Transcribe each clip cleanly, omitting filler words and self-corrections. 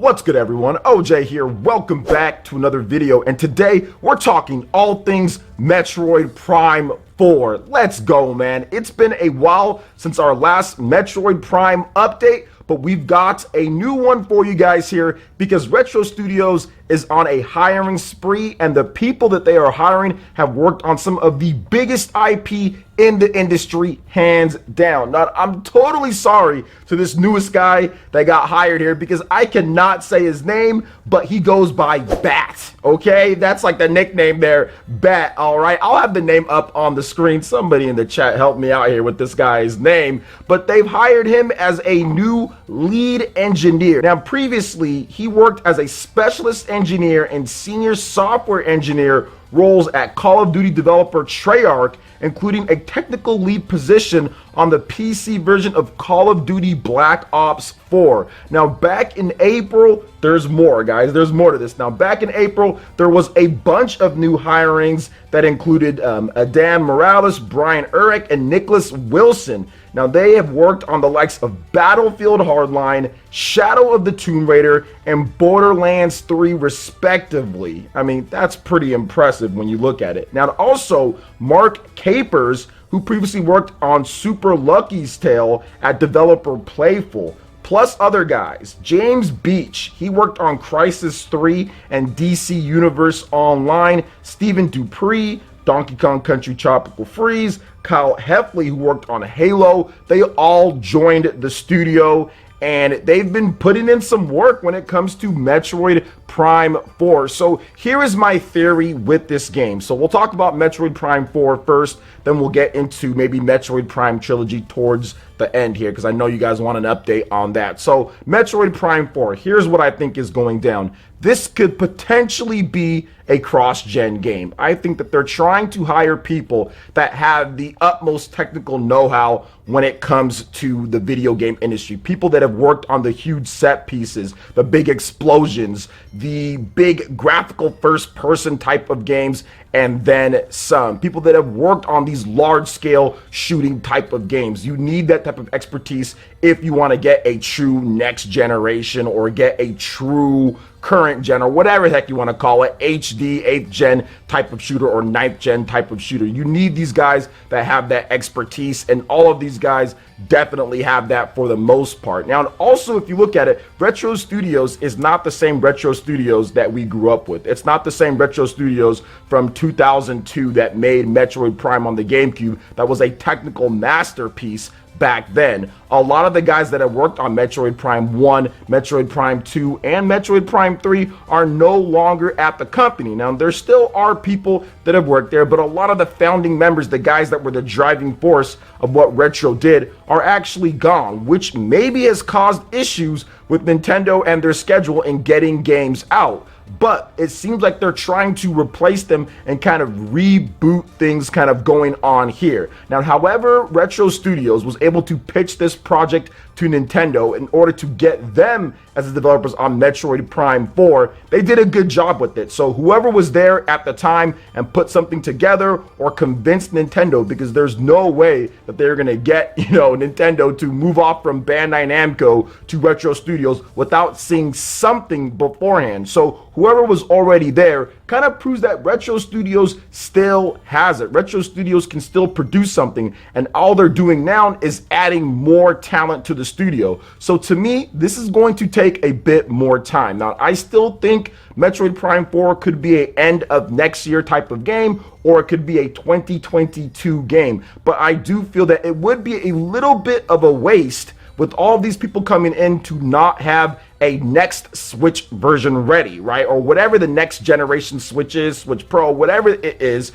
What's good, everyone? OJ here. Welcome back to another video, and today we're talking all things Metroid Prime 4. Let's go, man. It's been a while since our last Metroid Prime update, but we've got a new one for you guys here because Retro Studios is on a hiring spree, and the people that they are hiring have worked on some of the biggest IP in the industry, hands down. Now, I'm totally sorry to this newest guy that got hired here because I cannot say his name, but he goes by Bat, okay? That's like the nickname there, Bat, all right? I'll have the name up on the screen. Somebody in the chat help me out here with this guy's name, but they've hired him as a new lead engineer. Now, previously, he worked as a specialist engineer and senior software engineer roles at Call of Duty developer Treyarch, including a technical lead position on the PC version of Call of Duty Black Ops 4. Now, back in April, there's more, guys. There's more to this. Now, back in April, there was a bunch of new hirings that included Adam Morales, Brian Urich, and Nicholas Wilson. Now, they have worked on the likes of Battlefield Hardline, Shadow of the Tomb Raider, and Borderlands 3, respectively. I mean, that's pretty impressive when you look at it. Now, also, Mark Capers, who previously worked on Super Lucky's Tale at developer Playful, plus other guys. James Beach, he worked on Crysis 3 and DC Universe Online. Stephen Dupree, Donkey Kong Country Tropical Freeze, Kyle Heffley, who worked on Halo. They all joined the studio, and they've been putting in some work when it comes to Metroid Prime 4. So here is my theory with this game. So we'll talk about Metroid Prime 4 first, then we'll get into maybe Metroid Prime Trilogy towards the end here, because I know you guys want an update on that. So Metroid Prime 4, here's what I think is going down. This could potentially be a cross-gen game. I think that they're trying to hire people that have the utmost technical know-how when it comes to the video game industry. People that have worked on the huge set pieces, the big explosions, the big graphical first-person type of games, and then some. People that have worked on these large-scale shooting type of games. You need that type of expertise if you want to get a true next generation or get a true current gen, or whatever the heck you want to call it, HD 8th gen type of shooter or 9th gen type of shooter. You need these guys that have that expertise, and all of these guys definitely have that for the most part. Now, also, if you look at it, Retro Studios is not the same Retro Studios that we grew up with. It's not the same Retro Studios from 2002 that made Metroid Prime on the GameCube. That was a technical masterpiece back then. A lot of the guys that have worked on Metroid Prime 1, Metroid Prime 2, and Metroid Prime 3 are no longer at the company. Now, there still are people that have worked there, but a lot of the founding members, the guys that were the driving force of what Retro did, are actually gone, which maybe has caused issues with Nintendo and their schedule in getting games out. But it seems like they're trying to replace them and kind of reboot things kind of going on here. Now, however, Retro Studios was able to pitch this project to Nintendo in order to get them as the developers on Metroid Prime 4, they did a good job with it. So whoever was there at the time and put something together or convinced Nintendo, because there's no way that they're going to get, Nintendo to move off from Bandai Namco to Retro Studios without seeing something beforehand. So whoever was already there kind of proves that Retro Studios still has it. Retro Studios can still produce something, and all they're doing now is adding more talent to the studio. So to me, this is going to take a bit more time. Now, I still think Metroid Prime 4 could be an end of next year type of game, or it could be a 2022 game. But I do feel that it would be a little bit of a waste with all these people coming in to not have a next Switch version ready, right? Or whatever the next generation Switch is, Switch Pro, whatever it is,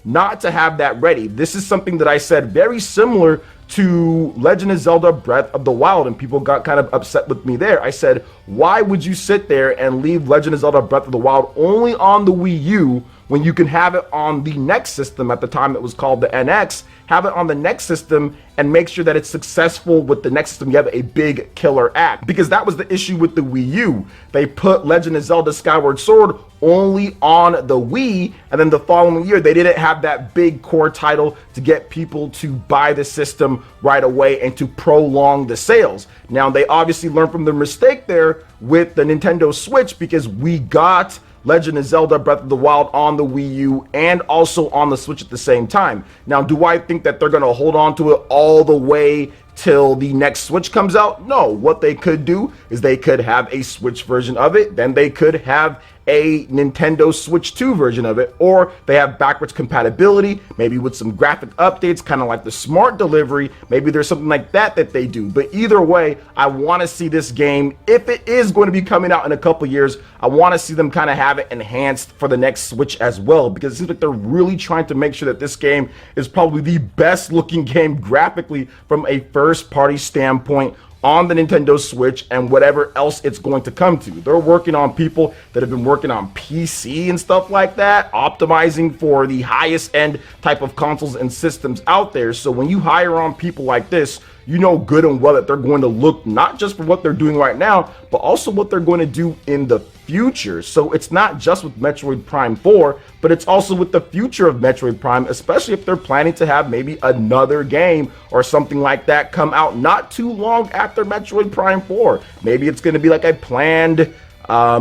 not to have that ready. This is something that I said very similar to Legend of Zelda Breath of the Wild, and people got kind of upset with me there. I said, why would you sit there and leave Legend of Zelda Breath of the Wild only on the Wii U when you can have it on the next system. At the time it was called the NX, have it on the next system and make sure that it's successful with the next system. You have a big killer app, because that was the issue with the Wii U. They put Legend of Zelda Skyward Sword only on the Wii, and then the following year they didn't have that big core title to get people to buy the system right away and to prolong the sales. Now they obviously learned from their mistake there with the Nintendo Switch, because we got Legend of Zelda Breath of the Wild on the Wii U and also on the Switch at the same time. Now, do I think that they're going to hold on to it all the way till the next Switch comes out? No. What they could do is they could have a Switch version of it, then they could have a Nintendo Switch 2 version of it, or they have backwards compatibility, maybe with some graphic updates, kind of like the Smart Delivery. Maybe there's something like that they do. But either way, I want to see this game, if it is going to be coming out in a couple years, I want to see them kind of have it enhanced for the next Switch as well, because it seems like they're really trying to make sure that this game is probably the best looking game graphically from a first party standpoint on the Nintendo Switch and whatever else it's going to come to. They're working on people that have been working on PC and stuff like that, optimizing for the highest end type of consoles and systems out there. So when you hire on people like this, you know good and well that they're going to look not just for what they're doing right now, but also what they're going to do in the future. So it's not just with Metroid Prime 4, but it's also with the future of Metroid Prime, especially if they're planning to have maybe another game or something like that come out not too long after Metroid Prime 4. Maybe it's going to be like a planned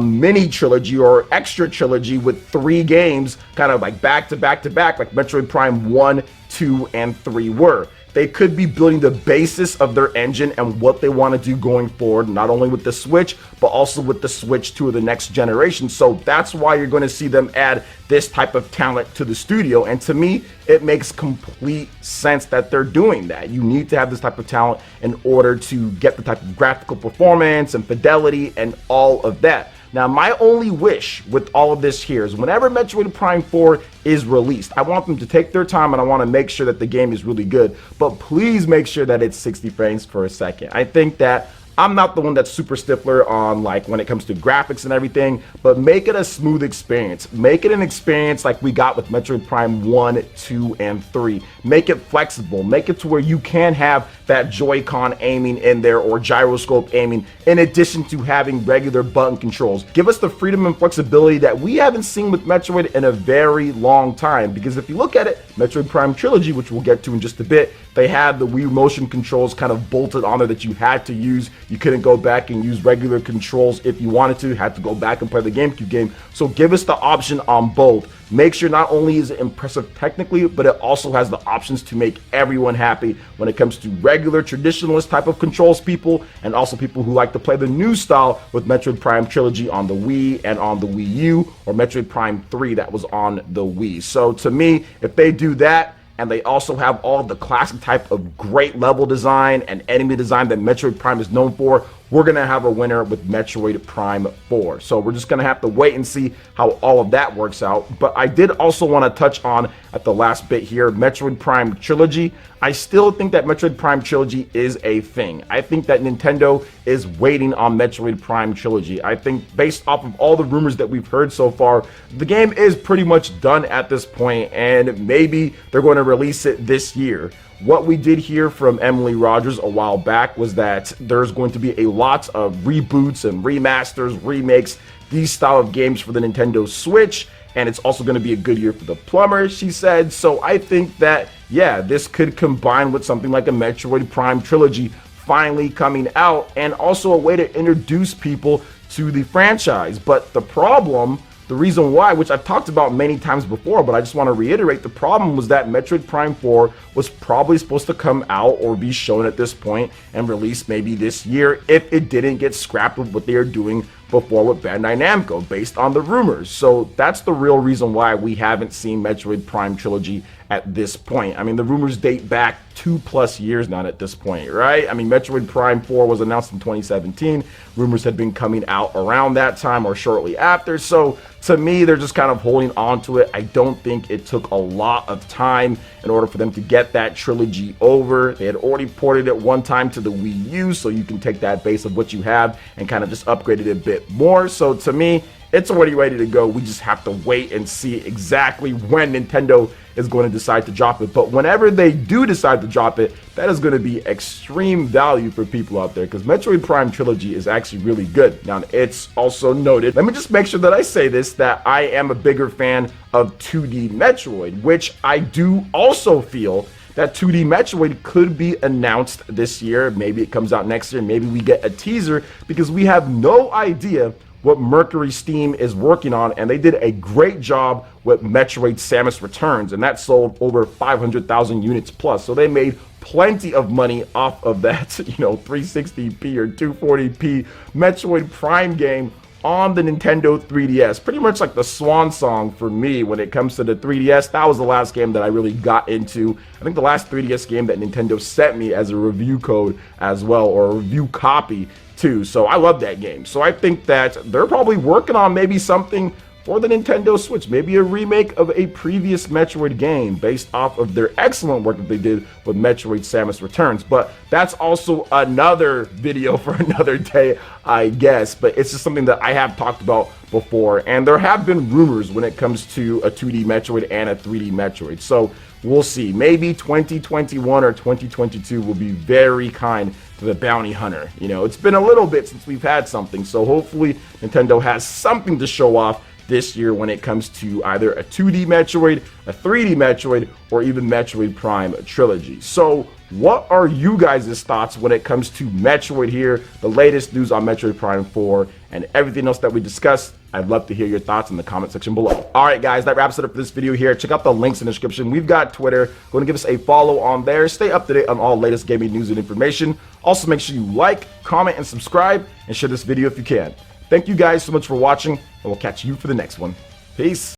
mini trilogy or extra trilogy with 3 games kind of like back to back to back, like Metroid Prime 1, 2, and 3 were. They could be building the basis of their engine and what they want to do going forward, not only with the Switch, but also with the Switch 2 of the next generation. So that's why you're going to see them add this type of talent to the studio. And to me, it makes complete sense that they're doing that. You need to have this type of talent in order to get the type of graphical performance and fidelity and all of that. Now, my only wish with all of this here is whenever Metroid Prime 4 is released, I want them to take their time and I want to make sure that the game is really good. But please make sure that it's 60 frames per second. I think that I'm not the one that's super stiffler on like when it comes to graphics and everything, but make it a smooth experience. Make it an experience like we got with Metroid Prime 1, 2, and 3. Make it flexible. Make it to where you can have that Joy-Con aiming in there or gyroscope aiming in addition to having regular button controls. Give us the freedom and flexibility that we haven't seen with Metroid in a very long time, because if you look at it, Metroid Prime Trilogy, which we'll get to in just a bit, they had the Wii motion controls kind of bolted on there that you had to use. You couldn't go back and use regular controls if you wanted to. You had to go back and play the GameCube game. So give us the option on both. Make sure not only is it impressive technically, but it also has the options to make everyone happy when it comes to regular traditionalist type of controls people, and also people who like to play the new style with Metroid Prime Trilogy on the Wii and on the Wii U, or Metroid Prime 3 that was on the Wii. So to me, if they do that, and they also have all the classic type of great level design and enemy design that Metroid Prime is known for, we're going to have a winner with Metroid Prime 4. So we're just going to have to wait and see how all of that works out. But I did also want to touch on, at the last bit here, Metroid Prime Trilogy. I still think that Metroid Prime Trilogy is a thing. I think that Nintendo is waiting on Metroid Prime Trilogy. I think based off of all the rumors that we've heard so far, the game is pretty much done at this point, and maybe they're going to release it this year. What we did hear from Emily Rogers a while back was that there's going to be a lot of reboots and remasters, remakes, these style of games for the Nintendo Switch, and it's also going to be a good year for the plumber, she said. So I think that, yeah, this could combine with something like a Metroid Prime Trilogy finally coming out, and also a way to introduce people to the franchise. But the problem, the reason why, which I've talked about many times before, but I just want to reiterate, the problem was that Metroid Prime 4 was probably supposed to come out or be shown at this point and released maybe this year if it didn't get scrapped with what they are doing before with Bandai Namco, based on the rumors. So that's the real reason why we haven't seen Metroid Prime Trilogy at this point. I mean, the rumors date back 2+ years now at this point, right? I mean, Metroid Prime 4 was announced in 2017. Rumors had been coming out around that time or shortly after. So to me, they're just kind of holding on to it. I don't think it took a lot of time in order for them to get that trilogy over. They had already ported it one time to the Wii U, so you can take that base of what you have and kind of just upgrade it a bit bit more. So to me, it's already ready to go. We just have to wait and see exactly when Nintendo is going to decide to drop it. But whenever they do decide to drop it, that is going to be extreme value for people out there, because Metroid Prime Trilogy is actually really good. Now, it's also noted, let me just make sure that I say this, that I am a bigger fan of 2D Metroid, which I do also feel that 2D Metroid could be announced this year. Maybe it comes out next year. Maybe we get a teaser, because we have no idea what Mercury Steam is working on, and they did a great job with Metroid Samus Returns, and that sold over 500,000 units plus. So they made plenty of money off of that, 360p or 240p Metroid Prime game on the Nintendo 3DS. Pretty much like the swan song for me when it comes to the 3DS. That was the last game that I really got into. I think the last 3DS game that Nintendo sent me as a review code as well, or a review copy too. So I love that game. So I think that they're probably working on maybe something for the Nintendo Switch, maybe a remake of a previous Metroid game based off of their excellent work that they did with Metroid Samus Returns. But that's also another video for another day, I guess. But it's just something that I have talked about before, and there have been rumors when it comes to a 2D Metroid and a 3D Metroid. So we'll see. Maybe 2021 or 2022 will be very kind to the bounty hunter. It's been a little bit since we've had something, so hopefully Nintendo has something to show off this year when it comes to either a 2D Metroid, a 3D Metroid, or even Metroid Prime Trilogy. So what are you guys' thoughts when it comes to Metroid here, the latest news on Metroid Prime 4, and everything else that we discussed? I'd love to hear your thoughts in the comment section below. All right, guys, that wraps it up for this video here. Check out the links in the description. We've got Twitter. Go and give us a follow on there. Stay up to date on all latest gaming news and information. Also, make sure you like, comment, and subscribe, and share this video if you can. Thank you guys so much for watching, and we'll catch you for the next one. Peace.